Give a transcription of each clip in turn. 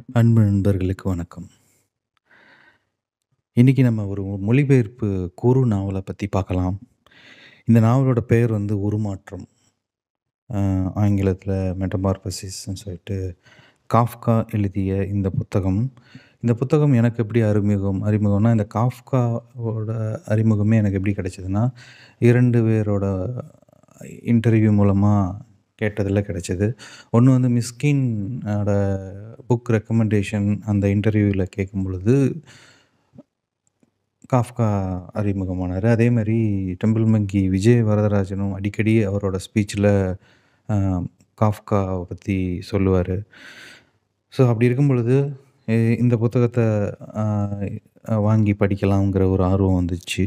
அன்பு நண்பர்களுக்கு வணக்கம். இன்னைக்கு நம்ம ஒரு மொழிபெயர்ப்பு குறு நாவல பத்தி பார்க்கலாம். இந்த நாவலோட பெயர் வந்து உருமாற்றம். ஆங்கிலத்தில மெட்டமார்பசிஸ்ன்னு சொல்லிட்டு காஃப்கா எழுதிய இந்த புத்தகம். இந்த புத்தகம் எனக்கு எப்படி அறிமுகம்னா, இந்த காஃப்காவோட அறிமுகமே எனக்கு எப்படி கிடைச்சதுன்னா, 2 பேரோட இன்டர்வியூ மூலமா கேட்டதில கிடைச்சது. ஒண்ணு வந்து மிஸ்கின் ஓட புக் ரெக்கமெண்டேஷன் அந்த இன்டர்வியூல கேட்கும்பொழுது காஃப்கா அறிமுகமானாரு. அதேமாரி டெம்பிள் மங்கி விஜய் வரதராஜனும் அடிக்கடி அவரோட ஸ்பீச்ல அ காஃப்காவ பத்தி சொல்லுவாரு. ஸோ அப்படி இருக்கும் பொழுது, இந்த புத்தகத்த வாங்கி படிக்கலாங்கிற ஒரு ஆர்வம் வந்துச்சு.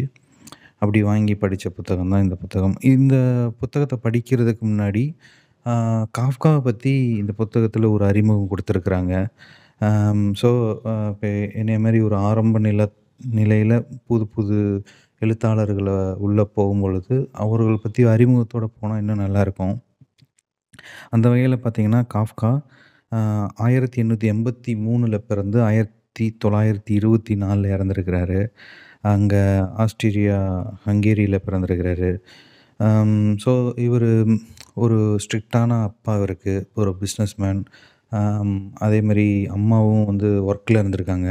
அப்படி வாங்கி படிச்ச புத்தகம் தான் இந்த புத்தகம். இந்த புத்தகத்த படிக்கிறதுக்கு முன்னாடி, அ காஃப்காவ பத்தி இந்த புத்தகத்தில ஒரு அறிமுகம் குடுத்துருக்குறாங்க. ஸோ, இப்ப என்னைய மாரி ஒரு ஆரம்ப நிலையில புது புது எழுத்தாளர்கள உள்ள போகும்பொழுது, அவர்கள் பத்தி அறிமுகத்தோட போனா இன்னும் நல்லாயிருக்கும். அந்த வகையில பார்த்தீங்கன்னா, காஃப்கா அ 1883ல பிறந்து 1924ல இறந்திருக்கிறாரு. அங்க ஆஸ்ட்ரேலியா, ஹங்கேரியில பிறந்திருக்கிறாரு. ஸோ இவரு ஒரு ஸ்ட்ரிக்ட்டான அப்பா இவருக்கு. ஒரு பிஸ்னஸ்மேன். அம் அதேமாரி அம்மாவும் வந்து ஒர்க்ல இருந்திருக்காங்க.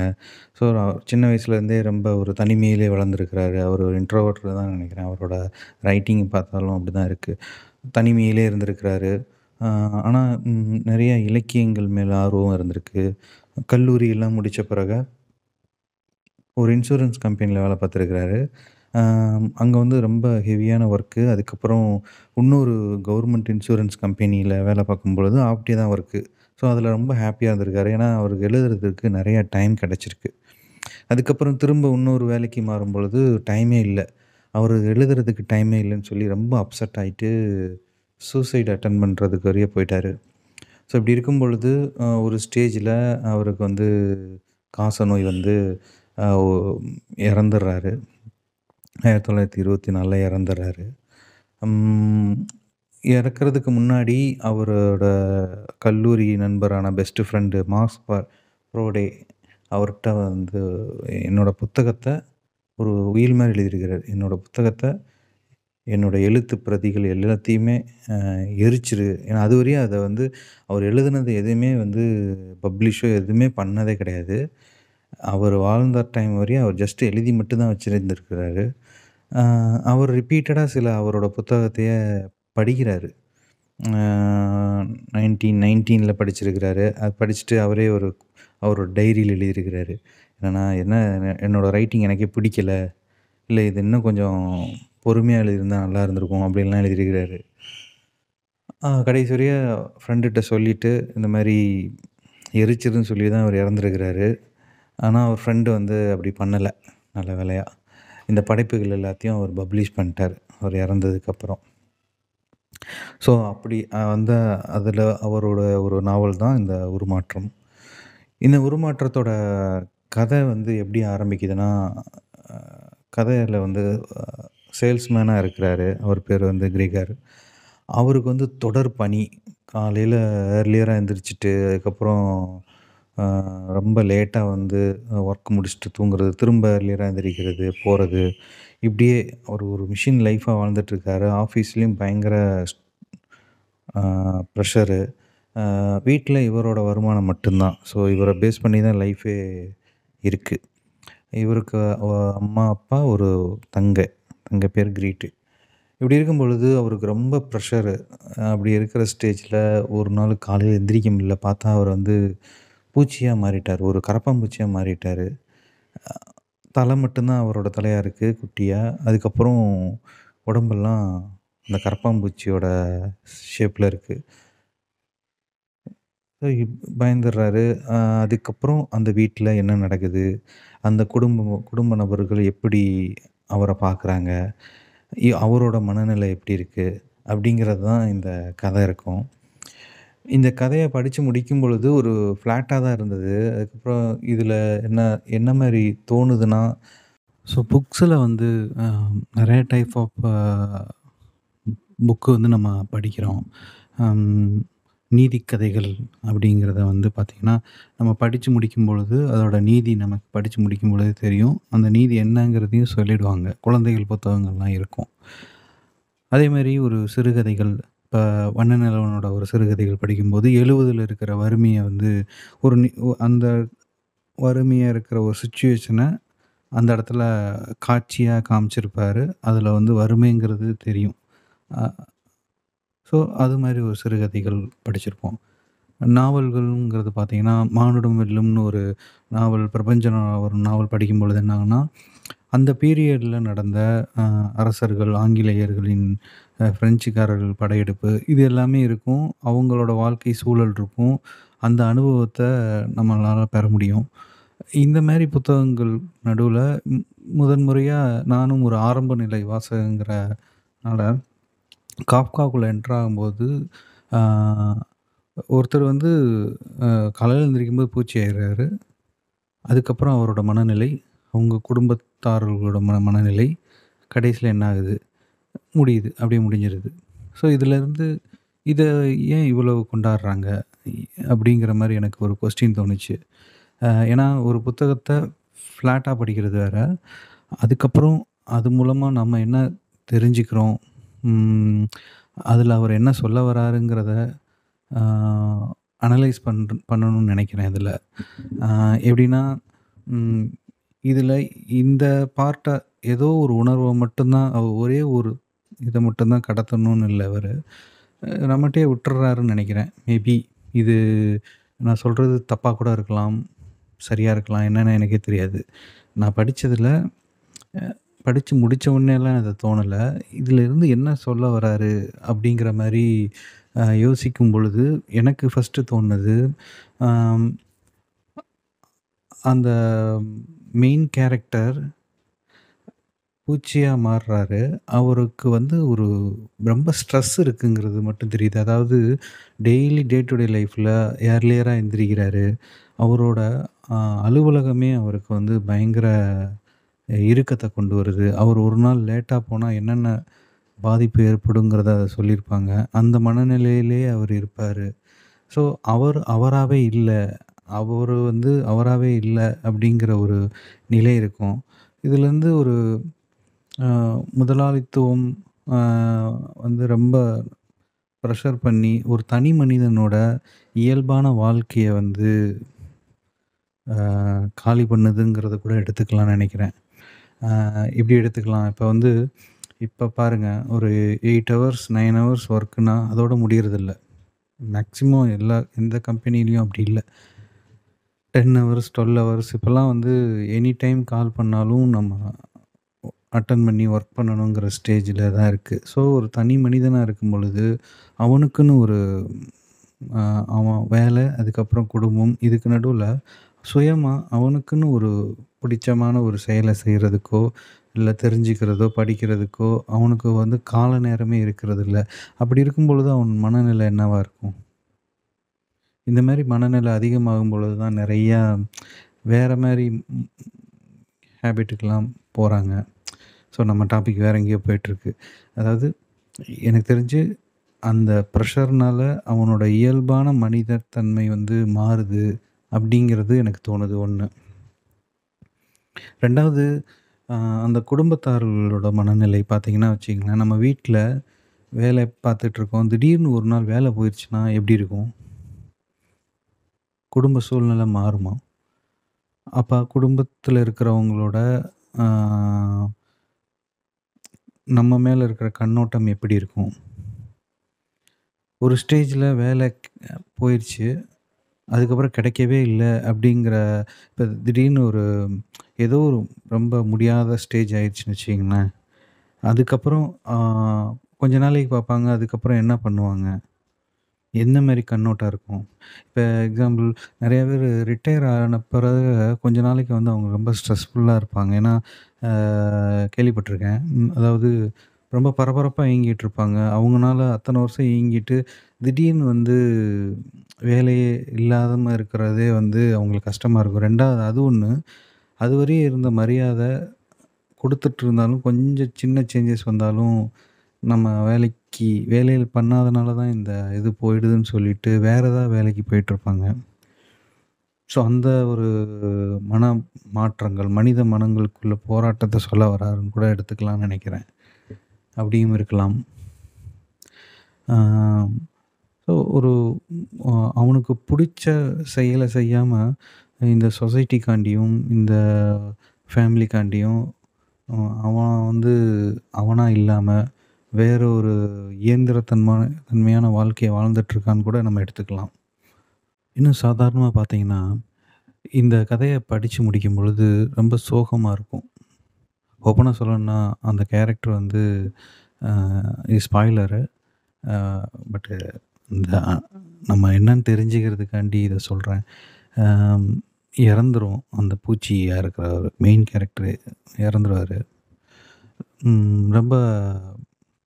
ஸோ சின்ன வயசுலேருந்தே ரொம்ப ஒரு தனிமையிலே வளர்ந்துருக்கிறாரு. அவர் ஒரு இன்ட்ரோவர்ட் தான் நினைக்கிறேன். அவரோட ரைட்டிங் பார்த்தாலும் அப்படிதான் இருக்கு. தனிமையிலே இருந்திருக்கிறாரு. அ ஆனா நெறைய இலக்கியங்கள் மேல ஆர்வம் இருந்திருக்கு. கல்லூரியெல்லாம் முடிச்ச பிறகு ஒரு இன்சூரன்ஸ் கம்பெனில வேலை பார்த்துருக்கிறாரு. அங்க வந்து ரொம்ப ஹெவியான ஒர்க்கு. அதுக்கப்புறம் இன்னொரு கவர்மெண்ட் இன்சூரன்ஸ் கம்பெனியில வேலை பார்க்கும்பொழுது ஆஃப் டே தான் ஒர்க்கு. ஸோ, அதில ரொம்ப ஹேப்பியா இருந்திருக்காரு. ஏன்னா, அவருக்கு எழுதுறதுக்கு நெறைய டைம் கிடைச்சிருக்கு. அதுக்கப்புறம் திரும்ப இன்னொரு வேலைக்கு மாறும்பொழுது டைமே இல்ல. அவரு எழுதுறதுக்கு டைமே இல்லன்னு சொல்லி ரொம்ப அப்செட் ஆயிட்டு, சூசைட் அட்டெம்ப்ட் பண்றதுக்கு வரைய போயிட்டாரு. ஸோ, இப்படி இருக்கும் பொழுது ஒரு ஸ்டேஜ்ல அவருக்கு வந்து காசநோய் வந்து ஒ இறந்துர்றாரு. 1924ல இறந்துர்றாரு. ம் இறக்கறதுக்கு முன்னாடி அவரோட கல்லூரி நண்பரான பெஸ்ட் ஃப்ரெண்டு ப்ரோடே அவர்ட்ட வந்து என்னோட புத்தகத்த ஒரு உயில் மாரி எழுதியிருக்கிறாரு. என்னோட புத்தகத்த, என்னோட எழுத்து பிரதிகள் எல்லாத்தையுமே எரிச்சிரு. ஏன்னா அதுவரையும் அத வந்து அவர் எழுதுனது எதுவுமே வந்து பப்ளிஷோ எதுவுமே பண்ணதே கிடையாது. அவர் வாழ்ந்த டைம் வரையும் அவர் ஜஸ்ட் எழுதி மட்டும் தான் வச்சிருந்திருக்கிறாரு. அ அவர் ரிப்பீட்டடா சில அவரோட புத்தகத்தையே படிக்கிறாரு. அ 1919ல படிச்சிருக்கிறாரு. அது படிச்சுட்டு அவரே அவரோட டைரியில எழுதியிருக்கிறாரு. என்னன்னா, என்னோட ரைட்டிங் எனக்கே பிடிக்கல. இல்ல இது இன்னும் கொஞ்சம் பொறுமையா எழுதியிருந்தா நல்லா இருந்திருக்கும் அப்படின்லாம் எழுதியிருக்கிறாரு. கடைசி வரைய ஃப்ரெண்டுட்ட சொல்லிட்டு இந்த மாரி எரிச்சிருன்னு சொல்லி தான் அவர் இறந்துருக்கிறாரு. ஆனா, அவர் ஃப்ரெண்டு வந்து அப்படி பண்ணல. நல்ல வேளையா. இந்த படைப்புகள் எல்லாத்தையும் அவர் பப்ளிஷ் பண்ணிட்டாரு. அவர் இறந்ததுக்கப்புறம். ஸோ, அப்படி அந்த அதில அவரோட ஒரு நாவல் தான் இந்த உருமாற்றம். இந்த உருமாற்றத்தோட கதை வந்து எப்படி ஆரம்பிக்குதுன்னா, அ கதையில வந்து அ சேல்ஸ்மேனா இருக்கிறாரு. அவர் பேரு வந்து கிரிகர். அவருக்கு வந்து தொடர் பணி. காலையில ஏர்லியரா எந்திரிச்சுட்டு, அதுக்கப்புறம் அ ரொம்ப லேட்டா வந்து ஒர்க் முடிச்சுட்டு தூங்குறது, திரும்ப ஏர்லியரா எந்திரிக்கிறது, போறது. இப்படியே ஒரு ஒரு மிஷின் லைஃபா வாழ்ந்துட்டுருக்காரு. ஆஃபீஸ்லயும் பயங்கர ஆ ப்ரெஷரு. வீட்ல இவரோட வருமானம் மட்டும் தான். ஸோ, இவர பேஸ் பண்ணி தான் லைஃபே இருக்கு. இவருக்கு அம்மா, அப்பா, ஒரு தங்கை. தங்கை பேரு கிரீட்டு. இப்படி இருக்கும் பொழுது அவருக்கு ரொம்ப ப்ரெஷரு. அப்படி இருக்கிற ஸ்டேஜ்ல ஒரு நாள் காலையில எந்திரிக்க முடியல. பார்த்தா அவர் வந்து பூச்சியா மாறிட்டாரு. ஒரு கரப்பான்பூச்சியா மாறிட்டாரு. அ தலை மட்டும் தான் அவரோட தலையா இருக்கு, குட்டியா. அதுக்கப்புறம் உடம்பெல்லாம் அந்த கரப்பான்பூச்சியோட ஷேப்ல இருக்கு. பயந்துர்றாரு. அ அதுக்கப்புறம் அந்த வீட்ல என்ன நடக்குது? அந்த குடும்ப நபர்கள் எப்படி அவர பார்க்குறாங்க? அவரோட மனநிலை எப்படி இருக்கு? அப்படிங்கிறது தான் இந்த கதை இருக்கும். இந்த கதைய படிச்சு முடிக்கும் பொழுது ஒரு ஃப்ளாட்டா தான் இருந்தது. அதுக்கப்புறம் இதில என்ன என்ன மாரி தோணுதுன்னா, ஸோ புக்ஸில வந்து அ நெறைய டைப் ஆஃப் புக்கு வந்து நம்ம படிக்கிறோம். அம் நீதி கதைகள் அப்படிங்கிறத வந்து பார்த்தீங்கன்னா, நம்ம படிச்சு முடிக்கும் பொழுது, அதோட நீதி நமக்கு படிச்சு முடிக்கும் பொழுது தெரியும். அந்த நீதி என்னங்கிறதையும் சொல்லிடுவாங்க. குழந்தைகள் புத்தகங்கள்லாம் இருக்கும். அதேமாரி ஒரு சிறுகதைகள், இப்ப வண்ணநிலவனோட ஒரு சிறுகதைகள் படிக்கும்போது 70ல இருக்கிற வறுமைய வந்து ஒரு அந்த வறுமையா இருக்கிற ஒரு சிச்சுவேஷன அந்த இடத்துல காட்சியா காமிச்சிருப்பாரு. அதில வந்து வறுமைங்கிறது தெரியும். அ ஸோ அது மாரி ஒரு சிறுகதைகள் படிச்சிருப்போம். நாவல்கள்ங்கிறது பார்த்தீங்கன்னா, மானுடம் வெல்லும்னு ஒரு நாவல், பிரபஞ்ச ஒரு நாவல் படிக்கும்பொழுது என்ன ஆகும்னா, அந்த பீரியட்ல நடந்த அ அரசர்கள், ஆங்கிலேயர்களின் பிரெஞ்சுக்காரர்கள் படையெடுப்பு, இது எல்லாமே இருக்கும். அவங்களோட வாழ்க்கை சூழல் இருக்கும். அந்த அனுபவத்த நம்மளால பெற முடியும். இந்த மாரி புத்தகங்கள் நடுவுல முதன் முறையா நானும் ஒரு ஆரம்ப நிலை வாசகங்கிறனால, காப்காக்குள்ள என்டர் ஆகும்போது, ஆ ஒருத்தர் வந்து காலையில எந்திரிக்கும்போது பூச்சி ஆயிடுறாரு. அதுக்கப்புறம் அவரோட மனநிலை, அவங்க குடும்பத்தார்களோட மனநிலை, கடைசியில என்ன ஆகுது? முடியுது. அப்படியே முடிஞ்சிருது. ஸோ இதிலருந்து இத ஏன் இவ்வளவு கொண்டாடுறாங்க? அப்படிங்கிற மாரி எனக்கு ஒரு கொஸ்டின் தோணுச்சு. ஏன்னா ஒரு புத்தகத்த ஃப்ளாட்டா படிக்கிறது வேற. அதுக்கப்புறம் அது மூலமா நம்ம என்ன தெரிஞ்சுக்கிறோம்? ம் அதில அவர் என்ன சொல்ல வராருங்கிறத ஆ அனலைஸ் பண்ணணும்னு நெனைக்கிறேன் இதில. ஆ எப்படின்னா, ம் இதில இந்த பார்ட்ட ஏதோ ஒரு உணர்வ மட்டும் தான் ஒரே ஒரு இத மட்டும் தான் கடத்தணும்னு இல்ல அவரு. நம்மட்டயே விட்டுர்றாருன்னு நெனைக்கிறேன். மேபி இது நான் சொல்றது தப்பா கூட இருக்கலாம். சரியா இருக்கலாம். என்னன்னு எனக்கே தெரியாது. நான் படிச்சதில அ படிச்சு முடிச்ச உடனேலாம் அது தோணல. இதிலிருந்து என்ன சொல்ல வராரு? அப்படிங்கிற மாரி யோசிக்கும் பொழுது, எனக்கு ஃபர்ஸ்ட்டு தோணுனது, அம் அந்த மெயின் கேரக்டர் பூச்சியா மாறுறாரு. அவருக்கு வந்து ஒரு ரொம்ப ஸ்ட்ரெஸ் இருக்குங்கிறது மட்டும் தெரியுது. அதாவது டெய்லி டே டு டே லைஃப்ல ஏர்லியரா எந்திரிக்கிறாரு. அவரோட அ அலுவலகமே அவருக்கு வந்து பயங்கர இறுக்கத்த கொண்டு வருது. அவர் ஒரு நாள் லேட்டா போனா என்னென்ன பாதிப்பு ஏற்படுங்கிறத சொல்லியிருப்பாங்க. அந்த மனநிலையிலேயே அவர் இருப்பாரு. ஸோ அவர் அவராவே இல்ல. அவரு வந்து அவராவே இல்ல அப்படிங்கிற ஒரு நிலை இருக்கும். இதுலேருந்து ஒரு அ முதலாளித்துவம் அ வந்து ரொம்ப பிரஷர் பண்ணி, ஒரு தனி மனிதனோட இயல்பான வாழ்க்கைய வந்து காலி பண்ணுதுங்கிறத கூட எடுத்துக்கலாம்னு நெனைக்கிறேன். எப்படி எடுத்துக்கலாம்? இப்ப வந்து இப்ப பாருங்க, ஒரு 8 ஹவர்ஸ், 9 ஹவர்ஸ் ஒர்க்னா அதோட முடியறதில்ல. மேக்ஸிமம் எந்த கம்பெனிலயும் அப்படி இல்ல. 10 ஹவர்ஸ், 12 ஹவர்ஸ் இப்பலாம் வந்து எனி டைம் கால் பண்ணாலும் நம்ம அட்டெண்ட் பண்ணி ஒர்க் பண்ணணுங்கிற ஸ்டேஜில தான் இருக்கு. ஸோ ஒரு தனி மனிதனா இருக்கும் பொழுது, அவனுக்குன்னு ஒரு அ அவன் வேலை, அதுக்கப்புறம் குடும்பம் இதுக்கு நடுவுல சுயமா அவனுக்குன்னு ஒரு பிடிச்சமான ஒரு செயல செய்றதுக்கோ, இல்ல தெரிஞ்சுக்கிறதோ, படிக்கிறதுக்கோ அவனுக்கு வந்து கால நேரமே இருக்கிறதில்ல. அப்படி இருக்கும் பொழுது அவன் மனநிலை என்னவா இருக்கும்? இந்த மாரி மனநிலை அதிகமாகும் பொழுது தான் நெறையா வேற மாரி ஹேபிட்டுக்கெல்லாம் போறாங்க. ஸோ நம்ம டாபிக் வேற எங்கேயோ போயிட்டுருக்கு. அதாவது எனக்கு தெரிஞ்சு அந்த ப்ரெஷர்னால அவனோட இயல்பான மனிதத் தன்மை வந்து மாறுது அப்படிங்கிறது எனக்கு தோணுது 1. 2வது அ அந்த குடும்பத்தார்களோட மனநிலை பார்த்தீங்கன்னா வச்சுக்கங்களேன், நம்ம வீட்ல வேலை பார்த்துட்ருக்கோம். திடீர்னு ஒரு நாள் வேலை போயிருச்சுன்னா எப்படி இருக்கும்? குடும்ப சூழ்நிலை மாறுமா? அப்ப குடும்பத்தில இருக்கிறவங்களோட ஆ நம்ம மேல இருக்கிற கண்ணோட்டம் எப்படி இருக்கும்? ஒரு ஸ்டேஜ்ல வேலை போயிருச்சு. அதுக்கப்புறம் கிடைக்கவே இல்ல அப்படிங்கிற இப்ப திடீர்னு ஒரு ஏதோ ஒரு ரொம்ப முடியாத ஸ்டேஜ் ஆயிருச்சுன்னு வச்சுக்கங்களேன். அதுக்கப்புறம் கொஞ்ச நாளைக்கு பார்ப்பாங்க. அதுக்கப்புறம் என்ன பண்ணுவாங்க? எந்த மாரி கண்ணோட்டம் இருக்கும்? இப்ப எக்ஸாம்பிள் நெறைய பேரு ரிட்டயர் ஆன பிறகு கொஞ்ச நாளைக்கு வந்து அவங்க ரொம்ப ஸ்ட்ரெஸ்ஃபுல்லா இருப்பாங்க. ஏன்னா, அ கேள்விப்பட்டுருக்கேன். அதாவது ரொம்ப பரபரப்பா இயங்கிட்டுருப்பாங்க. அவங்கனால அத்தன வருஷம் இயங்கிட்டு, திடீர்னு வந்து வேலையே இல்லாம இருக்கிறதே வந்து அவங்களுக்கு கஷ்டமா இருக்கும். 2வது அது ஒண்ணு. அதுவரையும் இருந்த மரியாத குடுத்துட்டு இருந்தாலும், கொஞ்சம் சின்ன சேஞ்சஸ் வந்தாலும், நம்ம வேலையில பண்ணாதனால தான் இந்த இது போயிடுதுன்னு சொல்லிட்டு, வேற ஏதாவது வேலைக்கு போயிட்டுருப்பாங்க. ஸோ, அந்த ஒரு மன மாற்றங்கள், மனித மனங்களுக்குள்ள போராட்டத்த சொல்ல வராருன்னு கூட எடுத்துக்கலாம்னு நெனைக்கிறேன். அப்படியும் இருக்கலாம். ஆ ஸோ, ஒரு அவனுக்கு புடிச்ச செயல செய்யாம, இந்த சொசைட்டிக்காண்டியும், இந்த ஃபேமிலிக்காண்டியும் அ அவன் வந்து அவனா இல்லாம, வேற ஒரு தன்மையான வாழ்க்கைய வாழ்ந்துட்டுருக்கான்னு கூட நம்ம எடுத்துக்கலாம். இன்னும் சாதாரணமா பார்த்தீங்கன்னா, இந்த கதைய படிச்சு முடிக்கும் பொழுது ரொம்ப சோகமா இருக்கும். ஓப்பனா சொல்லணும்னா, அந்த கேரக்டர் வந்து அ இது ஸ்பாய்லரு. அ பட்டு இந்த நம்ம என்னன்னு தெரிஞ்சுக்கிறதுக்காண்டி இத சொல்றேன். அம் இறந்துரும். அந்த பூச்சியா இருக்கிறவரு. Main character இறந்துருவாரு. ரொம்ப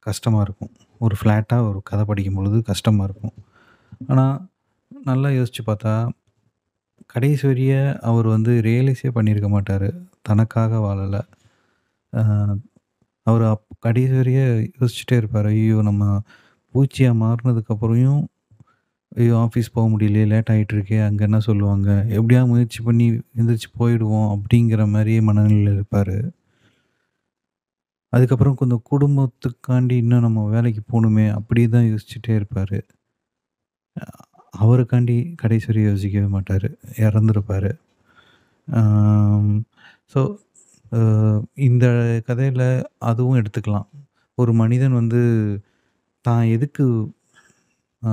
கஷ்டமா இருக்கும். ஒரு ஃப்ளாட்டா ஒரு கதை படிக்கும்பொழுது கஷ்டமா இருக்கும். ஆனா, நல்லா யோசிச்சு பார்த்தா, கடைசி வரிய அவர் வந்து ரியலைஸே பண்ணியிருக்க மாட்டாரு. தனக்காக வாழல. அ அவரு கடைசி வரைய யோசிச்சுட்டே இருப்பாரு. ஐயோ! நம்ம பூச்சியா மாறுனதுக்கப்புறயும், ஐயோ! ஆஃபீஸ் போ முடியலையே, லேட் ஆயிட்டுருக்கே, அங்க என்ன சொல்லுவாங்க? எப்படியாவது முயற்சி பண்ணி எந்திரிச்சு போயிடுவோம், அப்படிங்கிற மாரியே மனநிலையில இருப்பாரு. அதுக்கப்புறம் கொஞ்சம் குடும்பத்துக்காண்டி இன்னும் நம்ம வேலைக்கு போணுமே, அப்படி தான் யோசிச்சுட்டே இருப்பாரு. அவருக்காண்டி கடைசி வரையும் யோசிக்கவே மாட்டாரு. இறந்திருப்பாரு. ஆம். ஸோ, அ இந்த கதையில அதுவும் எடுத்துக்கலாம். ஒரு மனிதன் வந்து தான் எதுக்கு அ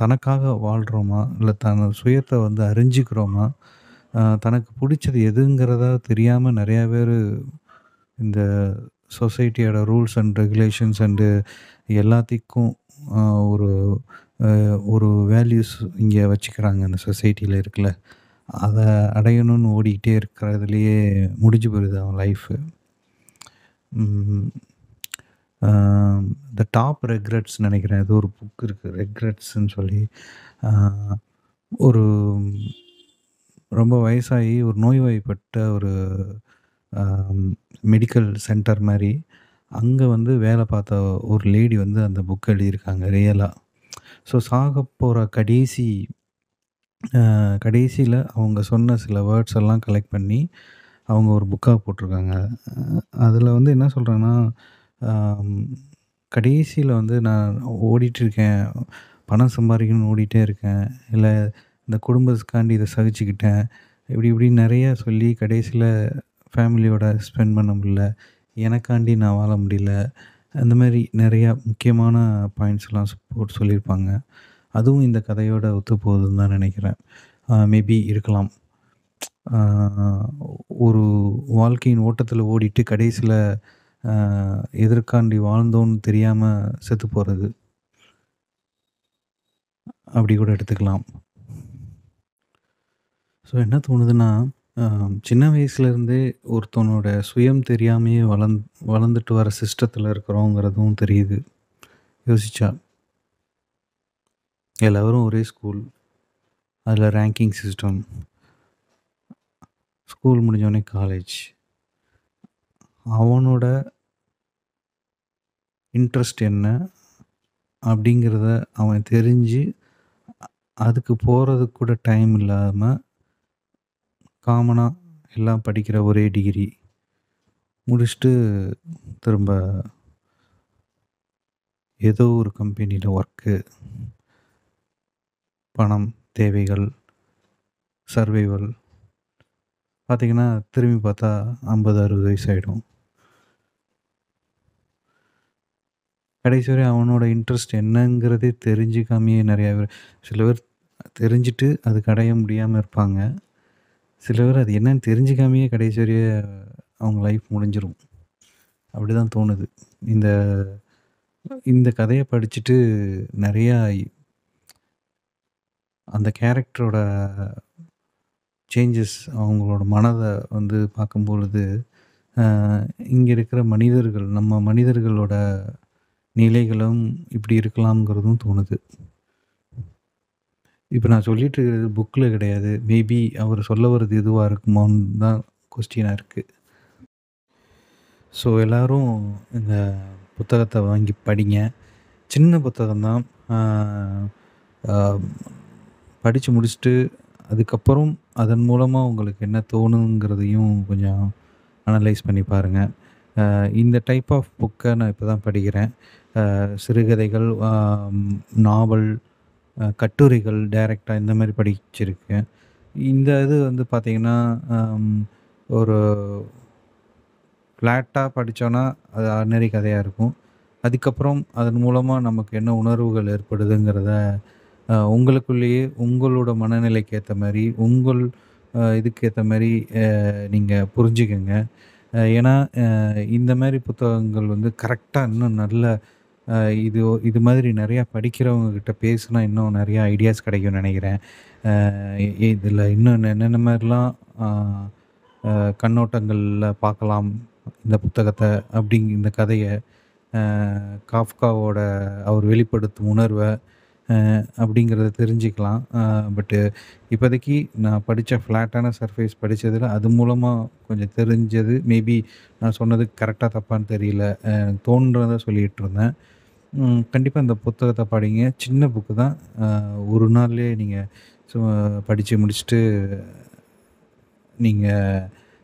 தனக்காக வாழ்றோமா? இல்ல சுயத்த வந்து அறிஞ்சுக்கிறோமா? தனக்கு புடிச்சது எதுங்கிறதா தெரியாம நெறையா பேரு இந்த சொசைட்டியோட ரூல்ஸ் அண்ட் ரெகுலேஷன்ஸ் எல்லாத்திக்கும் அ ஒரு ஒரு வேல்யூஸ் இங்க வச்சுக்கிறாங்க இந்த சொசைட்டில இருக்குல்ல. அத அடையணும்னு ஓடிக்கிட்டே இருக்கிறதுலயே முடிஞ்சு போயிருது அவன் லைஃபு. ம். ஆ த டாப் ரெக்ரெட்ஸ் நெனைக்கிறேன். ஏதோ ஒரு புக் இருக்கு. ரெக்ரெட்ஸ்ன்னு சொல்லி. ஆ ஒரு ரொம்ப வயசாகி ஒரு நோய்வாய்ப்பட்ட ஒரு மெடிக்கல் சென்டர் மாரி. அங்க வந்து வேல பார்த்த ஒரு லேடி வந்து அந்த புக் எழுதியிருக்காங்க ரியலா. ஸோ சாகப்போற கடைசியில அவங்க சொன்ன சில வேர்ட்ஸ் எல்லாம் கலெக்ட் பண்ணி, அவங்க ஒரு புக்கா போட்டிருக்காங்க. அதில வந்து என்ன சொல்றாங்கன்னா, அம் கடைசியில வந்து நான் ஓடிட்டுருக்கேன். பணம் சம்பாரிக்கணும்னு ஓடிட்டே இருக்கேன். இல்ல இந்த குடும்பத்துக்காண்டி இத சகிச்சுக்கிட்டேன். இப்படி இப்படின்னு நெறைய சொல்லி கடைசியில ஃபேமிலியோட ஸ்பெண்ட் பண்ண முடியல. எனக்காண்டி நான் வாழ முடியல. அந்த மாரி நெறையா முக்கியமான பாயிண்ட்ஸ்லாம் போட்டு சொல்லியிருப்பாங்க. அதுவும் இந்த கதையோட ஒத்துப்போகுதுன்னு தான் நெனைக்கிறேன். மேபி இருக்கலாம். ஆ ஒரு வாழ்க்கையின் ஓட்டத்தில ஓடிட்டு கடைசில அ எதற்காண்டி வாழ்ந்தோன்னு தெரியாம செத்து போறது. அப்படி கூட எடுத்துக்கலாம். ஸோ என்ன தோணுதுன்னா, அ சின்ன வயசுலேருந்தே ஒருத்தவனோட சுயம் தெரியாமயே வளர்ந்துட்டு வர சிஸ்டத்தில இருக்கிறோங்கிறதும் தெரியுது. யோசிச்சா. எல்லாரும் ஒரே ஸ்கூல். அதில ரேங்கிங் சிஸ்டம். ஸ்கூல் முடிஞ்சோனே காலேஜ். அவனோட இன்ட்ரெஸ்ட் என்ன? அப்படிங்கிறத அவன் தெரிஞ்சு, அதுக்கு போறதுக்கு கூட டைம் இல்லாம, காமனா எல்லாம் படிக்கிற ஒரே டிகிரி. முடிச்சுட்டு திரும்ப ஏதோ ஒரு கம்பெனியில ஒர்க்கு, பணம், தேவைகள், சர்வைவல். பார்த்தீங்கன்னா, திரும்பி பார்த்தா 50, 60 வயசு ஆயிடும். கடைசி வரை அவனோட இன்ட்ரெஸ்ட் என்னங்கிறதே தெரிஞ்சுக்காமயே நெறையா பேர் சில பேர் தெரிஞ்சுட்டு அதுக்கு அடைய முடியாம இருப்பாங்க. சில பேர் அது என்னன்னு தெரிஞ்சுக்காமயே கடைசி வரைய அவங்க லைஃப் முடிஞ்சிரும். அப்படிதான் தோணுது. இந்த இந்த கதைய படிச்சுட்டு நெறையா அந்த கேரக்டரோட சேஞ்சஸ் அவங்களோட மனத வந்து பார்க்கும்பொழுது, அ இங்க இருக்கிற மனிதர்கள், நம்ம மனிதர்களோட நிலைகளும் இப்படி இருக்கலாம்ங்கிறதும் தோணுது. இப்ப நான் சொல்லிட்டு இருக்கிறது புக்ல கிடையாது. மேபி அவரு சொல்ல வர்றது எதுவா இருக்குமோன்னு தான் கொஸ்டினா இருக்கு. ஸோ எல்லாரும் இந்த புத்தகத்த வாங்கி படிங்க. சின்ன புத்தகம் தான். ஆ ஆ படிச்சு முடிச்சுட்டு, அதுக்கப்புறம் அதன் மூலமா உங்களுக்கு என்ன தோணுங்கிறதையும் கொஞ்சம் அனலைஸ் பண்ணி பாருங்க. இந்த டைப் ஆஃப் புக்க நான் இப்ப தான் படிக்கிறேன். சிறுகதைகள், நாவல், கட்டுரைகள் டைரக்ட்டா இந்த மாரி படிச்சிருக்கேன். இந்த இது வந்து பார்த்தீங்கன்னா, அம் ஒரு ஃப்ளாட்டா படிச்சோன்னா, அது ஆர்டினரி கதையா இருக்கும். அதுக்கப்புறம் அதன் மூலமா நமக்கு என்ன உணர்வுகள் ஏற்படுதுங்கிறத, உங்களுக்குள்ளேயே உங்களோட மனநிலைக்கு ஏத்த மாரி, உங்கள் இதுக்கு ஏத்த மாரி நீங்க புரிஞ்சுக்கங்க. ஏன்னா, இந்த மாரி புத்தகங்கள் வந்து கரெக்ட்டா இன்னும் நல்ல அ இது இது மாதிரி நெறையா படிக்கிறவங்க கிட்ட பேசுனா இன்னும் நெறையா ஐடியாஸ் கிடைக்கும்னு நெனைக்கிறேன். இதில இன்னும் என்னென்ன மாரிலாம் அ அ கண்ணோட்டங்கள்ல பார்க்கலாம் இந்த புத்தகத்த இந்த கதைய. காஃப்காவோட அவர் வெளிப்படுத்தும் உணர்வ அப்படிங்கிறத தெரிஞ்சுக்கலாம். பட்டு இப்போதைக்கு நான் படிச்ச ஃப்ளாட்டான சர்ஃபேஸ் படிச்சதில அது மூலமா கொஞ்சம் தெரிஞ்சது. மேபி நான் சொன்னது கரெக்ட்டா தப்பான்னு தெரியல. எனக்கு தோன்றத சொல்லிட்டுருந்தேன். கண்டிப்பா இந்த புத்தகத்த படிங்க. சின்ன புக்கு தான். ஒரு நாள்லயே நீங்க சு படிச்சு முடிச்சுட்டு நீங்க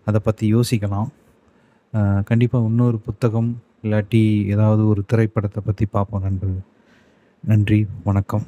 அத பத்தி யோசிக்கலாம். அ கண்டிப்பா இன்னொரு புத்தகம், இல்லாட்டி ஏதாவது ஒரு திரைப்படத்த பத்தி பார்ப்போம் நண்பர்களே. நன்றி, வணக்கம்.